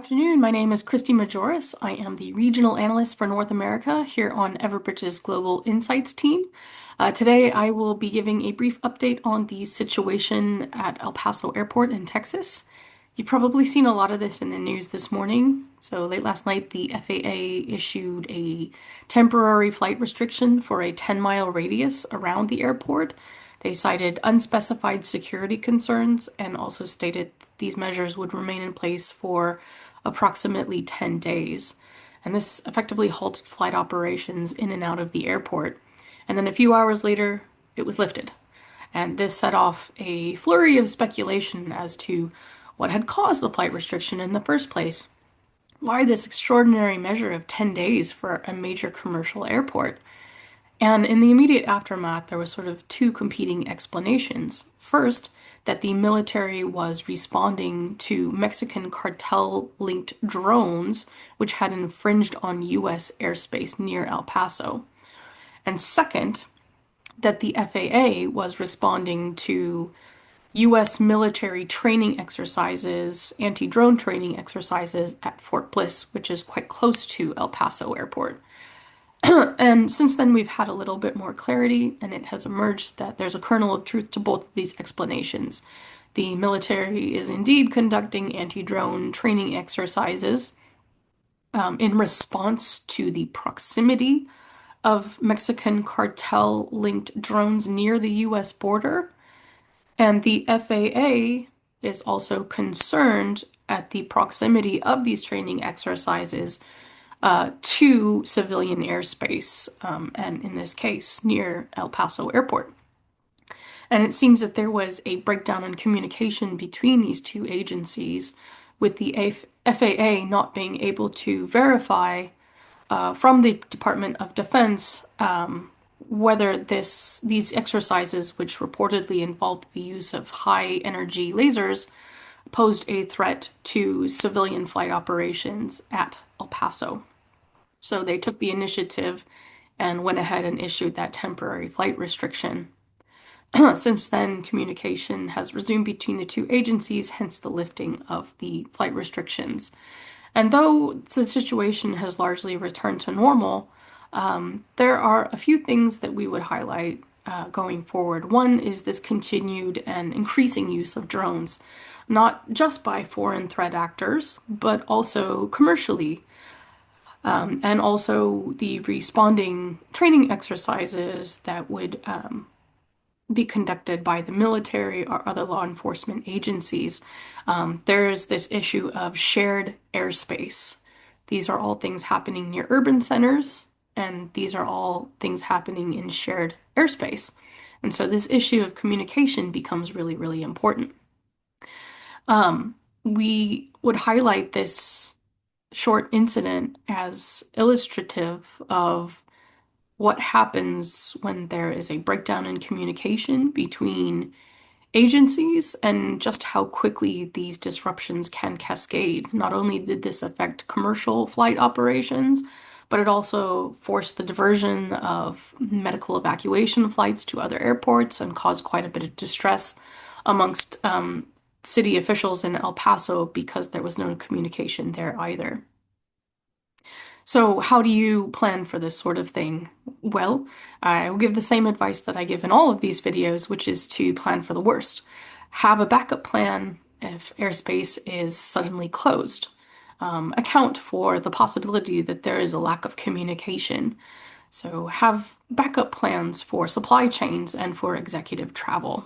afternoon. My name is Christy Majoris. I am the Regional Analyst for North America here on Everbridge's Global Insights team. Today, I will be giving a brief update on the situation at El Paso Airport in Texas. You've probably seen a lot of this in the news this morning. So late last night, the FAA issued a temporary flight restriction for a 10-mile radius around the airport. They cited unspecified security concerns and also stated these measures would remain in place for approximately 10 days. And this effectively halted flight operations in and out of the airport. And then a few hours later, it was lifted. And this set off a flurry of speculation as to what had caused the flight restriction in the first place. Why this extraordinary measure of 10 days for a major commercial airport? And in the immediate aftermath, there was sort of two competing explanations. First, that the military was responding to Mexican cartel-linked drones, which had infringed on U.S. airspace near El Paso. And second, that the FAA was responding to U.S. military training exercises, anti-drone training exercises at Fort Bliss, which is quite close to El Paso Airport. And since then, we've had a little bit more clarity, and it has emerged that there's a kernel of truth to both of these explanations. The military is indeed conducting anti-drone training exercises in response to the proximity of Mexican cartel-linked drones near the U.S. border. And the FAA is also concerned at the proximity of these training exercises to civilian airspace, and in this case, near El Paso Airport. And it seems that there was a breakdown in communication between these two agencies, with the FAA not being able to verify from the Department of Defense whether these exercises, which reportedly involved the use of high-energy lasers, posed a threat to civilian flight operations at El Paso. So they took the initiative and went ahead and issued that temporary flight restriction. Since then, communication has resumed between the two agencies, hence the lifting of the flight restrictions. And though the situation has largely returned to normal, there are a few things that we would highlight going forward. One is this continued and increasing use of drones, not just by foreign threat actors, but also commercially. And also the responding training exercises that would be conducted by the military or other law enforcement agencies. There's this issue of shared airspace. These are all things happening near urban centers, and these are all things happening in shared airspace. And so this issue of communication becomes really, really important. We would highlight this short incident as illustrative of what happens when there is a breakdown in communication between agencies and just how quickly these disruptions can cascade. Not only did this affect commercial flight operations, but it also forced the diversion of medical evacuation flights to other airports and caused quite a bit of distress amongst city officials in El Paso because there was no communication there either. So how do you plan for this sort of thing? Well, I will give the same advice that I give in all of these videos, which is to plan for the worst. Have a backup plan if airspace is suddenly closed. Account for the possibility that there is a lack of communication. So have backup plans for supply chains and for executive travel.